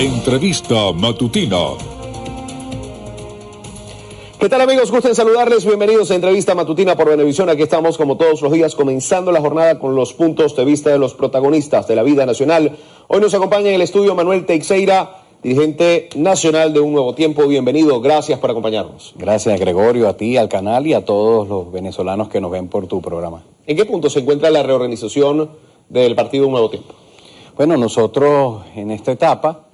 Entrevista matutina. ¿Qué tal, amigos? Gusto en saludarles. Bienvenidos a Entrevista Matutina por Venevisión. Aquí estamos como todos los días comenzando la jornada con los puntos de vista de los protagonistas de la vida nacional. Hoy nos acompaña en el estudio Manuel Teixeira, dirigente nacional de Un Nuevo Tiempo. Bienvenido, gracias por acompañarnos. Gracias, Gregorio, a ti, al canal y a todos los venezolanos que nos ven por tu programa. ¿En qué punto se encuentra la reorganización del partido Un Nuevo Tiempo? Bueno, nosotros en esta etapa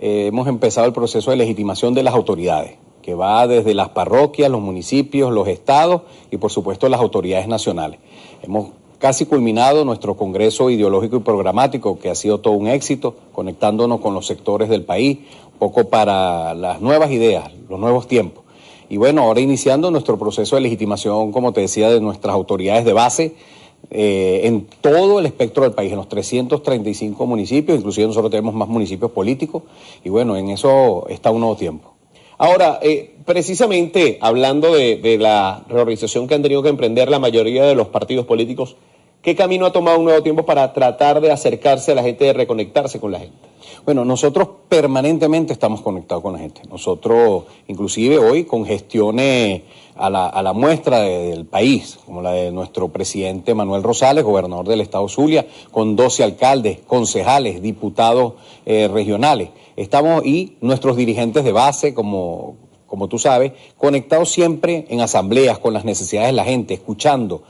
hemos empezado el proceso de legitimación de las autoridades, que va desde las parroquias, los municipios, los estados y por supuesto las autoridades nacionales. Hemos casi culminado nuestro congreso ideológico y programático, que ha sido todo un éxito, conectándonos con los sectores del país, un poco para las nuevas ideas, los nuevos tiempos. Y bueno, ahora iniciando nuestro proceso de legitimación, como te decía, de nuestras autoridades de base, en todo el espectro del país, en los 335 municipios, inclusive nosotros tenemos más municipios políticos, y bueno, en eso está Un Nuevo Tiempo. Ahora, precisamente hablando de la reorganización que han tenido que emprender la mayoría de los partidos políticos, ¿qué camino ha tomado Un Nuevo Tiempo para tratar de acercarse a la gente, de reconectarse con la gente? Bueno, nosotros permanentemente estamos conectados con la gente. Nosotros, inclusive hoy, con gestiones a la muestra del país, como la de nuestro presidente Manuel Rosales, gobernador del estado Zulia, con 12 alcaldes, concejales, diputados regionales. Estamos y nuestros dirigentes de base, como tú sabes, conectados siempre en asambleas con las necesidades de la gente, escuchando,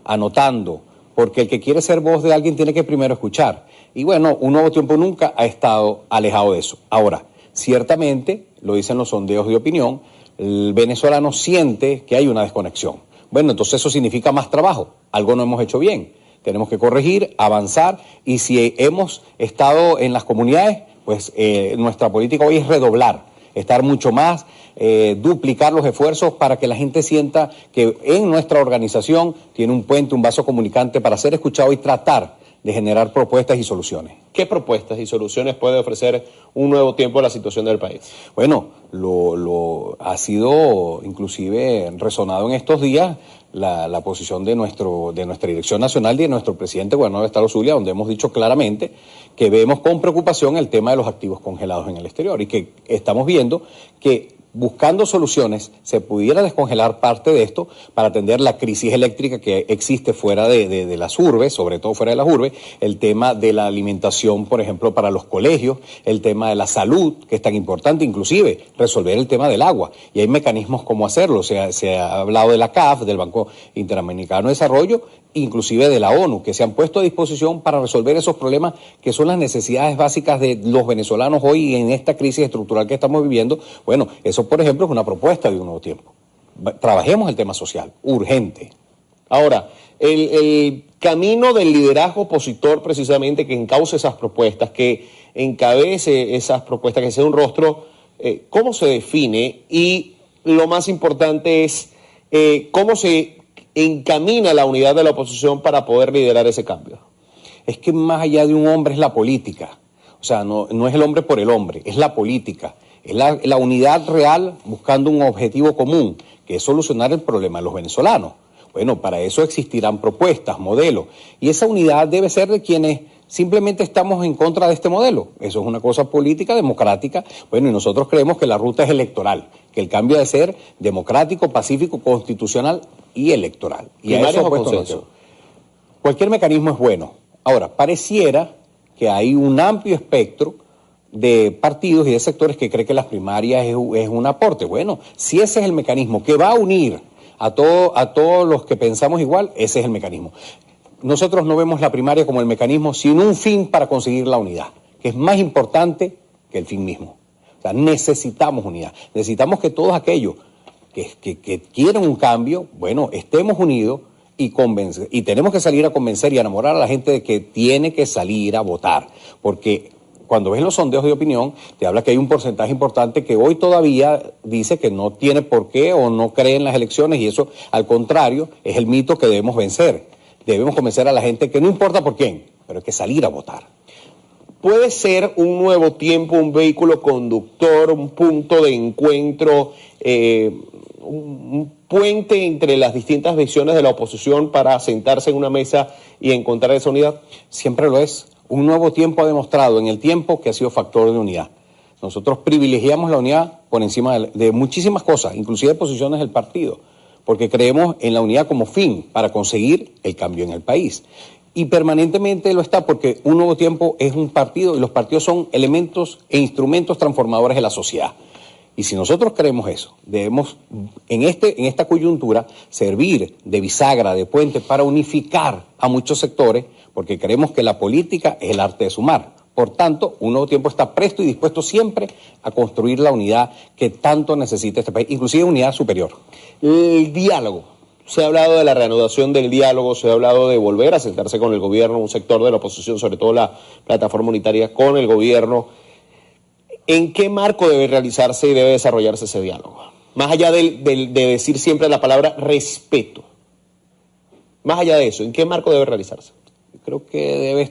anotando, porque el que quiere ser voz de alguien tiene que primero escuchar. Y bueno, Un Nuevo Tiempo nunca ha estado alejado de eso. Ahora, ciertamente, lo dicen los sondeos de opinión, el venezolano siente que hay una desconexión. Bueno, entonces eso significa más trabajo. Algo no hemos hecho bien. Tenemos que corregir, avanzar, y si hemos estado en las comunidades, pues nuestra política hoy es redoblar, estar mucho más, duplicar los esfuerzos para que la gente sienta que en nuestra organización tiene un puente, un vaso comunicante para ser escuchado y tratar de generar propuestas y soluciones. ¿Qué propuestas y soluciones puede ofrecer Un Nuevo Tiempo a la situación del país? Bueno, lo ha sido inclusive resonado en estos días la posición de nuestra dirección nacional y de nuestro presidente gobernador del estado Zulia, donde hemos dicho claramente que vemos con preocupación el tema de los activos congelados en el exterior y que estamos viendo que buscando soluciones se pudiera descongelar parte de esto para atender la crisis eléctrica que existe fuera de las urbes, sobre todo fuera de las urbes, el tema de la alimentación, por ejemplo, para los colegios, el tema de la salud, que es tan importante, inclusive resolver el tema del agua. Y hay mecanismos como hacerlo, se ha hablado de la CAF, del Banco Interamericano de Desarrollo, inclusive de la ONU, que se han puesto a disposición para resolver esos problemas que son las necesidades básicas de los venezolanos hoy en esta crisis estructural que estamos viviendo. Bueno, eso, por ejemplo, es una propuesta de Un Nuevo Tiempo. Trabajemos el tema social, urgente. Ahora, el camino del liderazgo opositor, precisamente, que encauce esas propuestas, que encabece esas propuestas, que sea un rostro, ¿cómo se define? Y lo más importante es cómo se encamina la unidad de la oposición para poder liderar ese cambio. Es que más allá de un hombre es la política. O sea, no es el hombre por el hombre, es la política. Es la unidad real buscando un objetivo común, que es solucionar el problema de los venezolanos. Bueno, para eso existirán propuestas, modelos, y esa unidad debe ser de quienes simplemente estamos en contra de este modelo. Eso es una cosa política, democrática. Bueno, y nosotros creemos que la ruta es electoral, que el cambio debe ser democrático, pacífico, constitucional y electoral. Y a eso consenso. Cualquier mecanismo es bueno. Ahora, pareciera que hay un amplio espectro de partidos y de sectores que creen que las primarias es un aporte. Bueno, si ese es el mecanismo que va a unir a todos los que pensamos igual, ese es el mecanismo. Nosotros no vemos la primaria como el mecanismo, sino un fin para conseguir la unidad, que es más importante que el fin mismo. O sea, necesitamos unidad, necesitamos que todos aquellos que quieren un cambio, bueno, estemos unidos y tenemos que salir a convencer y a enamorar a la gente de que tiene que salir a votar, porque cuando ves los sondeos de opinión, te habla que hay un porcentaje importante que hoy todavía dice que no tiene por qué o no cree en las elecciones, y eso, al contrario, es el mito que debemos vencer. Debemos convencer a la gente que no importa por quién, pero hay que salir a votar. ¿Puede ser Un Nuevo Tiempo un vehículo conductor, un punto de encuentro, un puente entre las distintas visiones de la oposición para sentarse en una mesa y encontrar esa unidad? Siempre lo es. Un Nuevo Tiempo ha demostrado en el tiempo que ha sido factor de unidad. Nosotros privilegiamos la unidad por encima de muchísimas cosas, inclusive posiciones del partido, porque creemos en la unidad como fin para conseguir el cambio en el país. Y permanentemente lo está porque Un Nuevo Tiempo es un partido y los partidos son elementos e instrumentos transformadores de la sociedad. Y si nosotros creemos eso, debemos en esta coyuntura servir de bisagra, de puente para unificar a muchos sectores, porque creemos que la política es el arte de sumar. Por tanto, Un Nuevo Tiempo está presto y dispuesto siempre a construir la unidad que tanto necesita este país, inclusive unidad superior. El diálogo. Se ha hablado de la reanudación del diálogo, se ha hablado de volver a sentarse con el gobierno, un sector de la oposición, sobre todo la plataforma unitaria, con el gobierno. ¿En qué marco debe realizarse y debe desarrollarse ese diálogo? Más allá de decir siempre la palabra respeto. Más allá de eso, ¿en qué marco debe realizarse? Creo que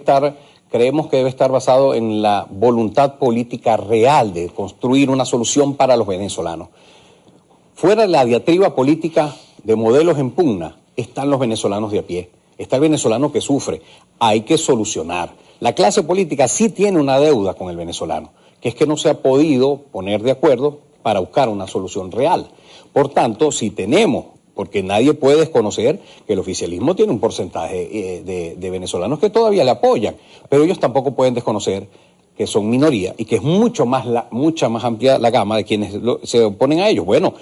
creemos que debe estar basado en la voluntad política real de construir una solución para los venezolanos. Fuera de la diatriba política de modelos en pugna, están los venezolanos de a pie. Está el venezolano que sufre. Hay que solucionar. La clase política sí tiene una deuda con el venezolano, que es que no se ha podido poner de acuerdo para buscar una solución real. Por tanto, si tenemos, porque nadie puede desconocer que el oficialismo tiene un porcentaje de venezolanos que todavía le apoyan, pero ellos tampoco pueden desconocer que son minoría y que es mucha más amplia la gama de quienes se oponen a ellos. Bueno,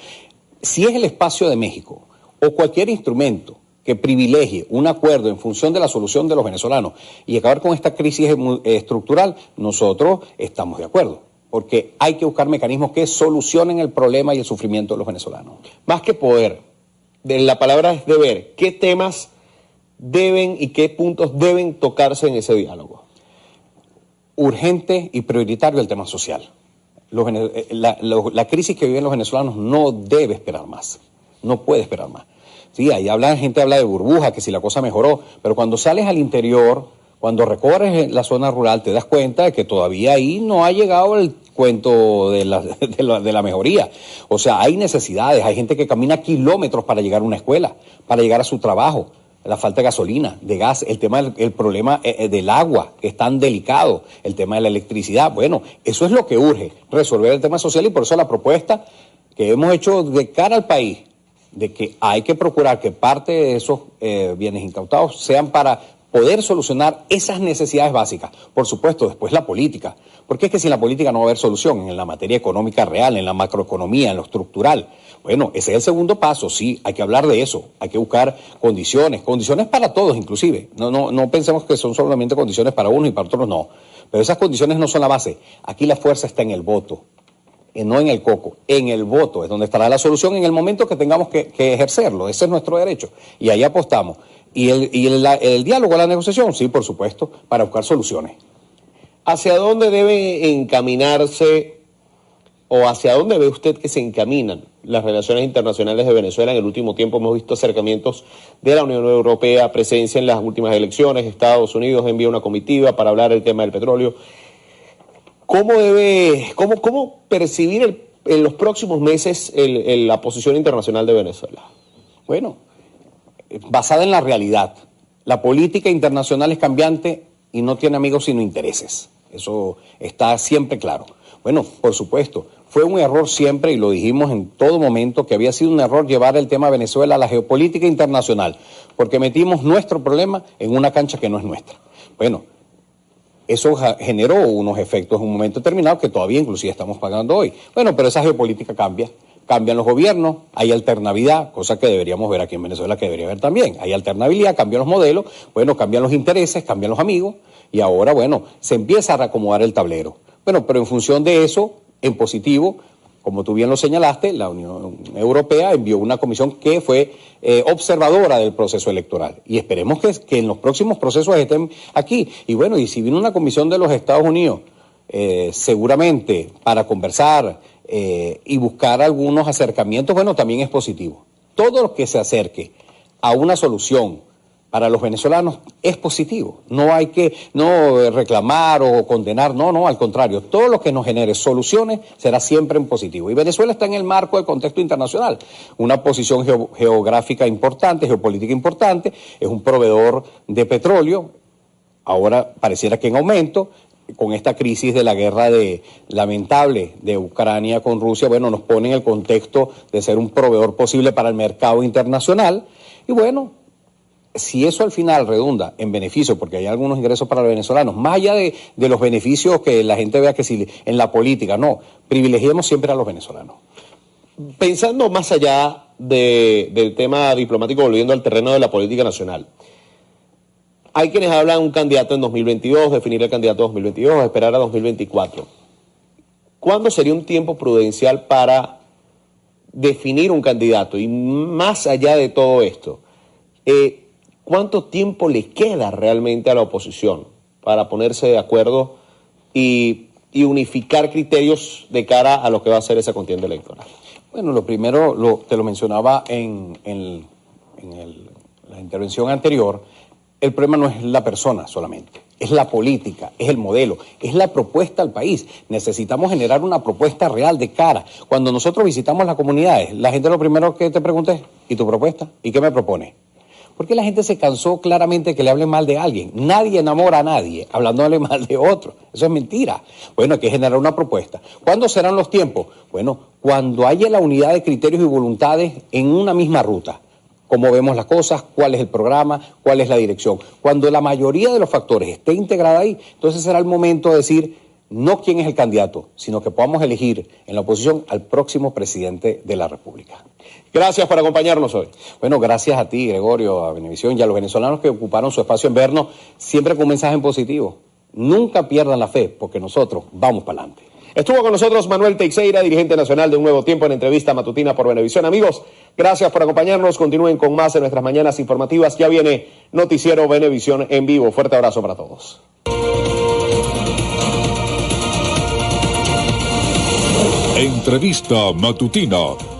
si es el espacio de México o cualquier instrumento que privilegie un acuerdo en función de la solución de los venezolanos y acabar con esta crisis estructural, nosotros estamos de acuerdo, porque hay que buscar mecanismos que solucionen el problema y el sufrimiento de los venezolanos. Más que poder, la palabra es deber. ¿Qué temas deben y qué puntos deben tocarse en ese diálogo? Urgente y prioritario el tema social. La crisis que viven los venezolanos no debe esperar más, no puede esperar más. Sí, ahí gente habla de burbuja, que si la cosa mejoró, pero cuando sales al interior, cuando recorres la zona rural, te das cuenta de que todavía ahí no ha llegado el cuento de la mejoría. O sea, hay necesidades, hay gente que camina kilómetros para llegar a una escuela, para llegar a su trabajo, la falta de gasolina, de gas, el problema del agua, que es tan delicado, el tema de la electricidad. Bueno, eso es lo que urge, resolver el tema social, y por eso la propuesta que hemos hecho de cara al país, de que hay que procurar que parte de esos bienes incautados sean para poder solucionar esas necesidades básicas. Por supuesto, después la política, porque es que sin la política no va a haber solución en la materia económica real, en la macroeconomía, en lo estructural. Bueno, ese es el segundo paso, sí, hay que hablar de eso, hay que buscar condiciones para todos inclusive. No pensemos que son solamente condiciones para unos y para otros no, pero esas condiciones no son la base. Aquí la fuerza está en el voto. No en el coco, en el voto es donde estará la solución en el momento que tengamos que ejercerlo. Ese es nuestro derecho y ahí apostamos. Y el diálogo, la negociación, sí, por supuesto, para buscar soluciones. ¿Hacia dónde debe encaminarse o hacia dónde ve usted que se encaminan las relaciones internacionales de Venezuela? En el último tiempo hemos visto acercamientos de la Unión Europea, presencia en las últimas elecciones, Estados Unidos envía una comitiva para hablar del tema del petróleo. ¿Cómo percibir en los próximos meses la posición internacional de Venezuela? Bueno, basada en la realidad. La política internacional es cambiante y no tiene amigos sino intereses. Eso está siempre claro. Bueno, por supuesto, fue un error siempre, y lo dijimos en todo momento, que había sido un error llevar el tema Venezuela a la geopolítica internacional, porque metimos nuestro problema en una cancha que no es nuestra. Bueno, eso generó unos efectos en un momento determinado que todavía inclusive estamos pagando hoy. Bueno, pero esa geopolítica cambia. Cambian los gobiernos, hay alternabilidad, cosa que deberíamos ver aquí en Venezuela, que debería haber también. Hay alternabilidad, cambian los modelos, bueno, cambian los intereses, cambian los amigos, y ahora, bueno, se empieza a reacomodar el tablero. Bueno, pero en función de eso, en positivo, como tú bien lo señalaste, la Unión Europea envió una comisión que fue observadora del proceso electoral. Y esperemos que en los próximos procesos estén aquí. Y bueno, y si viene una comisión de los Estados Unidos, seguramente para conversar y buscar algunos acercamientos, bueno, también es positivo. Todo lo que se acerque a una solución para los venezolanos es positivo. No hay que reclamar o condenar, no, al contrario. Todo lo que nos genere soluciones será siempre en positivo. Y Venezuela está en el marco del contexto internacional. Una posición geográfica importante, geopolítica importante, es un proveedor de petróleo, ahora pareciera que en aumento. con esta crisis de la guerra lamentable de Ucrania con Rusia, bueno, nos pone en el contexto de ser un proveedor posible para el mercado internacional. Y bueno, si eso al final redunda en beneficio, porque hay algunos ingresos para los venezolanos, más allá de los beneficios que la gente vea que si en la política, no, privilegiemos siempre a los venezolanos. Pensando más allá del tema diplomático, volviendo al terreno de la política nacional, hay quienes hablan de un candidato en 2022, definir el candidato 2022, esperar a 2024. ¿Cuándo sería un tiempo prudencial para definir un candidato? Y más allá de todo esto, ¿cuánto tiempo le queda realmente a la oposición para ponerse de acuerdo y unificar criterios de cara a lo que va a ser esa contienda electoral? Bueno, lo primero, te lo mencionaba en la intervención anterior, el problema no es la persona solamente, es la política, es el modelo, es la propuesta al país. Necesitamos generar una propuesta real de cara. Cuando nosotros visitamos las comunidades, la gente lo primero que te pregunta es, ¿y tu propuesta? ¿Y qué me propone? Porque la gente se cansó claramente que le hablen mal de alguien. Nadie enamora a nadie hablándole mal de otro. Eso es mentira. Bueno, hay que generar una propuesta. ¿Cuándo serán los tiempos? Bueno, cuando haya la unidad de criterios y voluntades en una misma ruta. Cómo vemos las cosas, cuál es el programa, cuál es la dirección. Cuando la mayoría de los factores esté integrada ahí, entonces será el momento de decir no quién es el candidato, sino que podamos elegir en la oposición al próximo presidente de la República. Gracias por acompañarnos hoy. Bueno, gracias a ti, Gregorio, a Venevisión y a los venezolanos que ocuparon su espacio en vernos, siempre con un mensaje en positivo. Nunca pierdan la fe, porque nosotros vamos para adelante. Estuvo con nosotros Manuel Teixeira, dirigente nacional de Un Nuevo Tiempo, en entrevista matutina por Venevisión. Amigos, gracias por acompañarnos. Continúen con más en nuestras mañanas informativas. Ya viene Noticiero Venevisión en vivo. Fuerte abrazo para todos. Entrevista matutina.